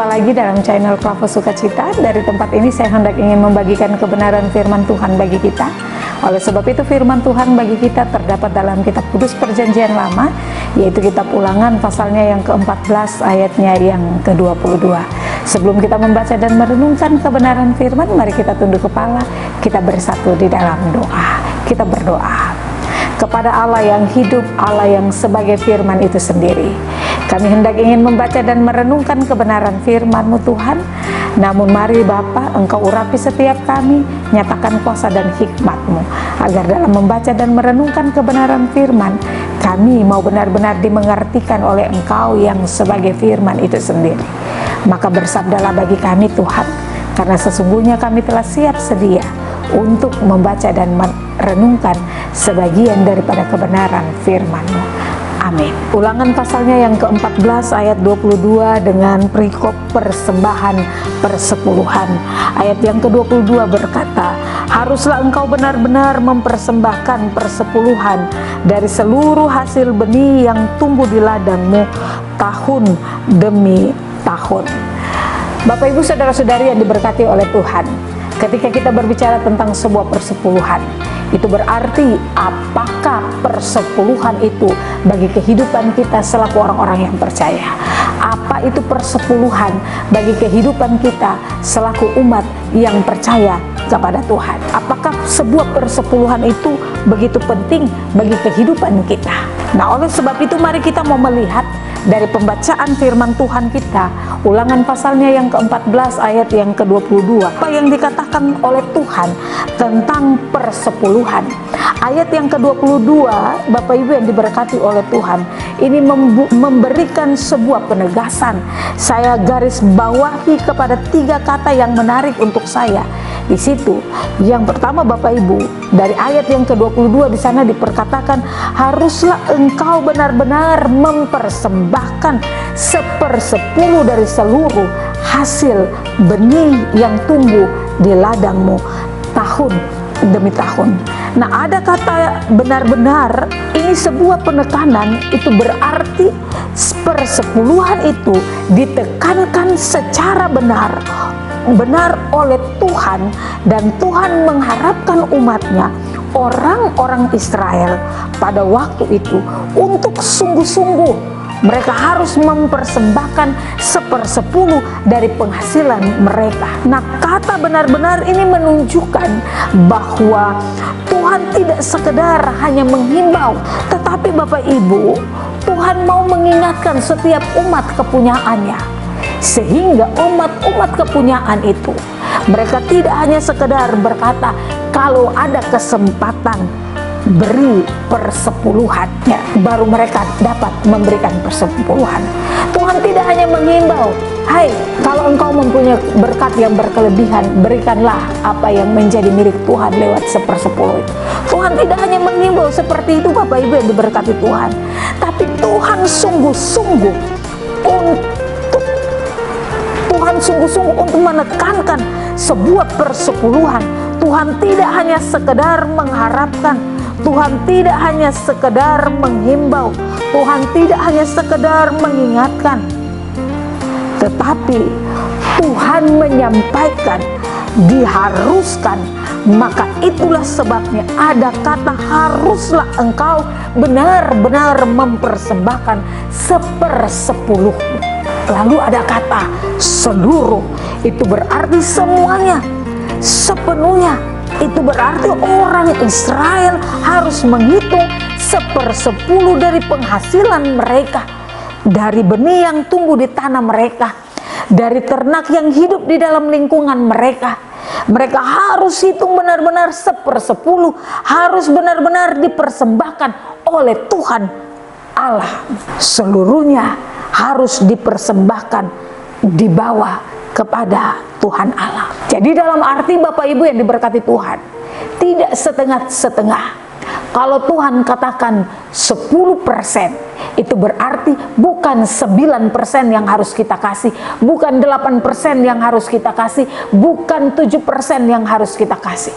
Jumpa lagi dalam channel Klavo Sukacita. Dari tempat ini saya hendak ingin membagikan kebenaran firman Tuhan bagi kita. Oleh sebab itu firman Tuhan bagi kita terdapat dalam kitab Kudus Perjanjian Lama, yaitu kitab Ulangan pasalnya yang ke-14 ayatnya yang ke-22. Sebelum kita membaca dan merenungkan kebenaran firman, mari kita tunduk kepala, kita bersatu di dalam doa. Kita berdoa kepada Allah yang hidup, Allah yang sebagai firman itu sendiri. Kami hendak ingin membaca dan merenungkan kebenaran firman-Mu Tuhan. Namun mari Bapa, Engkau urapi setiap kami, nyatakan kuasa dan hikmat-Mu, agar dalam membaca dan merenungkan kebenaran firman, kami mau benar-benar dimengertikan oleh Engkau yang sebagai firman itu sendiri. Maka bersabdalah bagi kami Tuhan, karena sesungguhnya kami telah siap sedia untuk membaca dan merenungkan sebagian daripada kebenaran firman-Mu. Amin. Ulangan pasalnya yang ke-14 ayat 22 dengan perikop persembahan persepuluhan. Ayat yang ke-22 berkata, haruslah engkau benar-benar mempersembahkan persepuluhan dari seluruh hasil benih yang tumbuh di ladangmu tahun demi tahun. Bapak Ibu saudara-saudari yang diberkati oleh Tuhan, ketika kita berbicara tentang sebuah persepuluhan, itu berarti apakah persepuluhan itu bagi kehidupan kita selaku orang-orang yang percaya? Apa itu persepuluhan bagi kehidupan kita selaku umat yang percaya kepada Tuhan? Apakah sebuah persepuluhan itu begitu penting bagi kehidupan kita? Nah, oleh sebab itu mari kita mau melihat dari pembacaan firman Tuhan kita, Ulangan pasalnya yang ke-14 ayat yang ke-22, apa yang dikatakan oleh Tuhan tentang persepuluhan. Ayat yang ke-22, Bapak Ibu yang diberkati oleh Tuhan, ini memberikan sebuah penegasan. Saya garis bawahi kepada 3 kata yang menarik untuk saya di situ. Yang pertama Bapak Ibu, dari ayat yang ke-22 di sana diperkatakan, haruslah engkau benar-benar mempersembahkan 1/10 dari seluruh hasil benih yang tumbuh di ladangmu tahun demi tahun. Nah, ada kata benar-benar, ini sebuah penekanan, itu berarti persepuluhan itu ditekankan secara benar oleh Tuhan, dan Tuhan mengharapkan umatnya, orang-orang Israel pada waktu itu, untuk sungguh-sungguh mereka harus mempersembahkan 1/10 dari penghasilan mereka. Nah, kata benar-benar ini menunjukkan bahwa Tuhan tidak sekedar hanya menghimbau, tetapi Bapak Ibu, Tuhan mau mengingatkan setiap umat kepunyaannya, sehingga umat-umat kepunyaan itu, mereka tidak hanya sekedar berkata, kalau ada kesempatan beri persepuluhannya, baru mereka dapat memberikan persepuluhan. Tuhan tidak hanya mengimbau, hai, kalau engkau mempunyai berkat yang berkelebihan, berikanlah apa yang menjadi milik Tuhan lewat 1/10 itu. Tuhan tidak hanya mengimbau seperti itu Bapak Ibu yang diberkati Tuhan, tapi Tuhan sungguh-sungguh untuk menekankan sebuah persepuluhan. Tuhan tidak hanya sekedar mengharapkan, Tuhan tidak hanya sekedar menghimbau, Tuhan tidak hanya sekedar mengingatkan, tetapi Tuhan menyampaikan, diharuskan. Maka itulah sebabnya ada kata haruslah engkau benar-benar mempersembahkan 1/10. Lalu ada kata seluruh, itu berarti semuanya, sepenuhnya. Itu berarti orang Israel harus menghitung 1/10 dari penghasilan mereka, dari benih yang tumbuh di tanah mereka, dari ternak yang hidup di dalam lingkungan mereka. Mereka harus hitung benar-benar 1/10, harus benar-benar dipersembahkan oleh Tuhan Allah. Seluruhnya harus dipersembahkan, dibawa kepada Tuhan Allah. Jadi dalam arti Bapak Ibu yang diberkati Tuhan, tidak setengah-setengah. Kalau Tuhan katakan 10%, itu berarti bukan 9% yang harus kita kasih, bukan 8% yang harus kita kasih, bukan 7% yang harus kita kasih.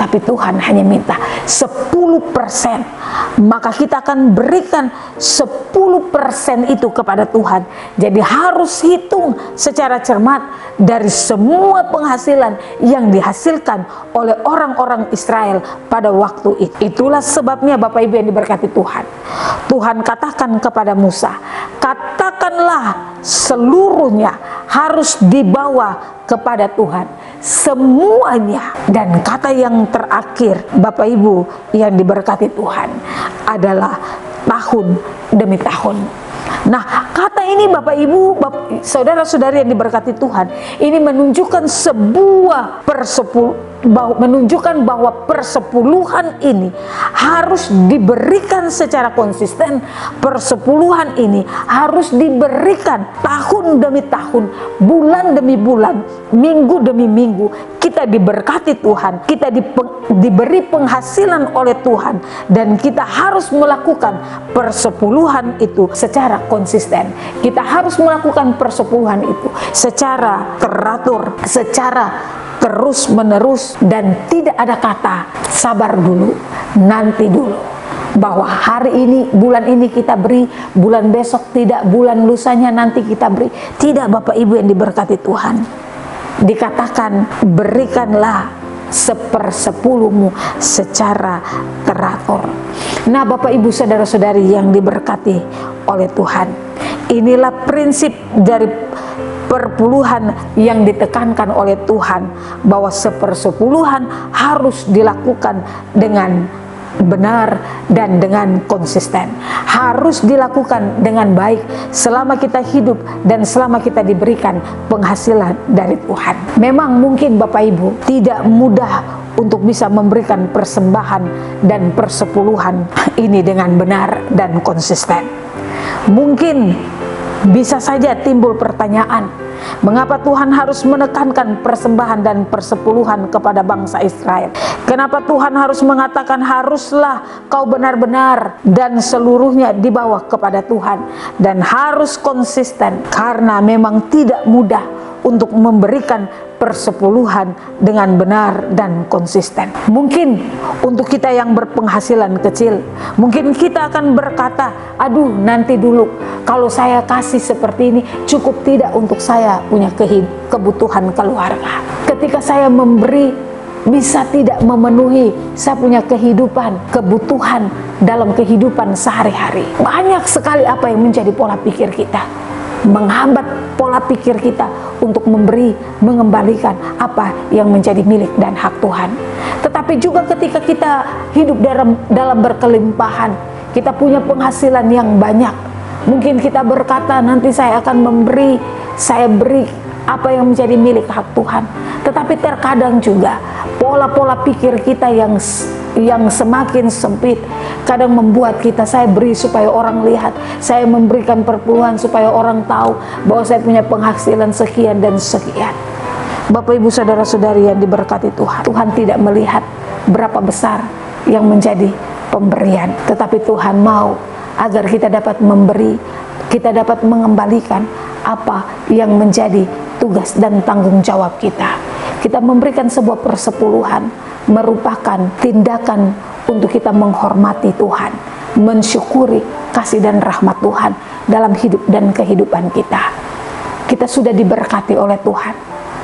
tapi Tuhan hanya minta 10%. Maka kita akan berikan 10% itu kepada Tuhan. Jadi harus hitung secara cermat dari semua penghasilan yang dihasilkan oleh orang-orang Israel pada waktu itu. Itulah sebabnya Bapak Ibu yang diberkati Tuhan, Tuhan katakan kepada Musa, katakanlah seluruhnya harus dibawa kepada Tuhan, semuanya. Dan kata yang terakhir Bapak Ibu yang diberkati Tuhan adalah tahun demi tahun. Nah, kata ini Bapak Ibu, saudara-saudari yang diberkati Tuhan, ini menunjukkan sebuah menunjukkan bahwa persepuluhan ini harus diberikan secara konsisten. Persepuluhan ini harus diberikan tahun demi tahun, bulan demi bulan, minggu demi minggu. Kita diberkati Tuhan, kita diberi penghasilan oleh Tuhan, dan kita harus melakukan persepuluhan itu secara konsisten. Kita harus melakukan persepuluhan itu secara teratur, secara terus menerus, dan tidak ada kata sabar dulu, nanti dulu, bahwa hari ini, bulan ini kita beri, bulan besok tidak, bulan lusanya nanti kita beri. Tidak, Bapak Ibu yang diberkati Tuhan. Dikatakan berikanlah 1/10 secara teratur. Nah, Bapak Ibu saudara-saudari yang diberkati oleh Tuhan, inilah prinsip dari perpuluhan yang ditekankan oleh Tuhan, bahwa 1/10 harus dilakukan dengan benar dan dengan konsisten, harus dilakukan dengan baik selama kita hidup dan selama kita diberikan penghasilan dari Tuhan. Memang mungkin Bapak Ibu tidak mudah untuk bisa memberikan persembahan dan persepuluhan ini dengan benar dan konsisten. Mungkin bisa saja timbul pertanyaan, mengapa Tuhan harus menekankan persembahan dan persepuluhan kepada bangsa Israel? Kenapa Tuhan harus mengatakan haruslah kau benar-benar dan seluruhnya dibawa kepada Tuhan, dan harus konsisten? Karena memang tidak mudah untuk memberikan persepuluhan dengan benar dan konsisten. Mungkin untuk kita yang berpenghasilan kecil, mungkin kita akan berkata, aduh nanti dulu, kalau saya kasih seperti ini cukup tidak untuk saya punya kebutuhan keluarga. Ketika saya memberi bisa tidak memenuhi saya punya kebutuhan dalam kehidupan sehari-hari. Banyak sekali apa yang menjadi pola pikir kita, menghambat pola pikir kita untuk memberi, mengembalikan apa yang menjadi milik dan hak Tuhan. Tetapi juga ketika kita hidup dalam berkelimpahan, kita punya penghasilan yang banyak, mungkin kita berkata nanti saya akan memberi, saya beri apa yang menjadi milik hak Tuhan. Tetapi terkadang juga pola-pola pikir kita yang semakin sempit kadang membuat kita, saya beri supaya orang lihat, saya memberikan perpuluhan supaya orang tahu bahwa saya punya penghasilan sekian dan sekian. Bapak Ibu saudara-saudari yang diberkati Tuhan, Tuhan tidak melihat berapa besar yang menjadi pemberian, tetapi Tuhan mau agar kita dapat memberi, kita dapat mengembalikan apa yang menjadi tugas dan tanggung jawab kita. Kita memberikan sebuah persepuluhan merupakan tindakan untuk kita menghormati Tuhan, mensyukuri kasih dan rahmat Tuhan dalam hidup dan kehidupan kita. Kita sudah diberkati oleh Tuhan,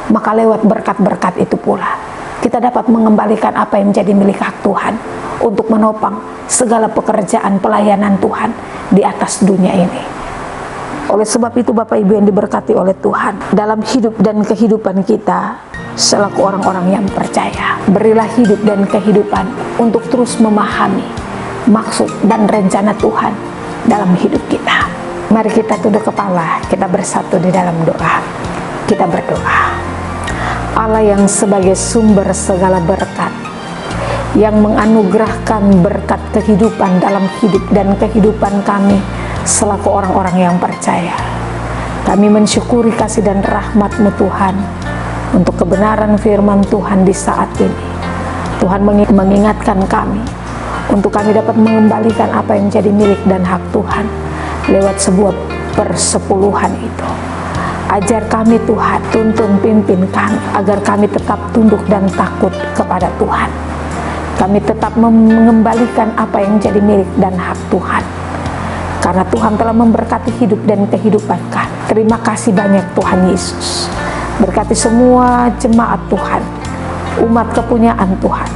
maka lewat berkat-berkat itu pula kita dapat mengembalikan apa yang menjadi milik hak Tuhan untuk menopang segala pekerjaan pelayanan Tuhan di atas dunia ini. Oleh sebab itu Bapak Ibu yang diberkati oleh Tuhan, dalam hidup dan kehidupan kita selaku orang-orang yang percaya, berilah hidup dan kehidupan untuk terus memahami maksud dan rencana Tuhan dalam hidup kita. Mari kita tunduk kepala, kita bersatu di dalam doa. Kita berdoa. Allah yang sebagai sumber segala berkat, yang menganugerahkan berkat kehidupan dalam hidup dan kehidupan kami selaku orang-orang yang percaya, kami mensyukuri kasih dan rahmat-Mu Tuhan untuk kebenaran firman Tuhan di saat ini. Tuhan mengingatkan kami untuk kami dapat mengembalikan apa yang menjadi milik dan hak Tuhan lewat sebuah persepuluhan itu. Ajar kami Tuhan, tuntun pimpin kami agar kami tetap tunduk dan takut kepada Tuhan. Kami tetap mengembalikan apa yang jadi milik dan hak Tuhan, karena Tuhan telah memberkati hidup dan kehidupan kami. Terima kasih banyak Tuhan Yesus. Berkati semua jemaat Tuhan, umat kepunyaan Tuhan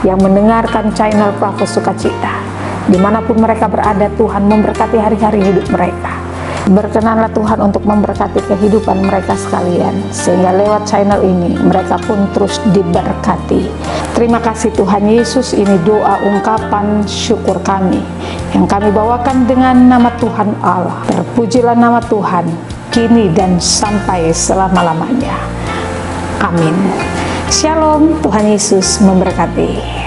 yang mendengarkan channel Prafa Sukacita. Dimanapun mereka berada, Tuhan memberkati hari-hari hidup mereka. Berkenanlah Tuhan untuk memberkati kehidupan mereka sekalian, sehingga lewat channel ini mereka pun terus diberkati. Terima kasih Tuhan Yesus, ini doa ungkapan syukur kami yang kami bawakan dengan nama Tuhan Allah. Terpujilah nama Tuhan kini dan sampai selama-lamanya. Amin. Shalom, Tuhan Yesus memberkati.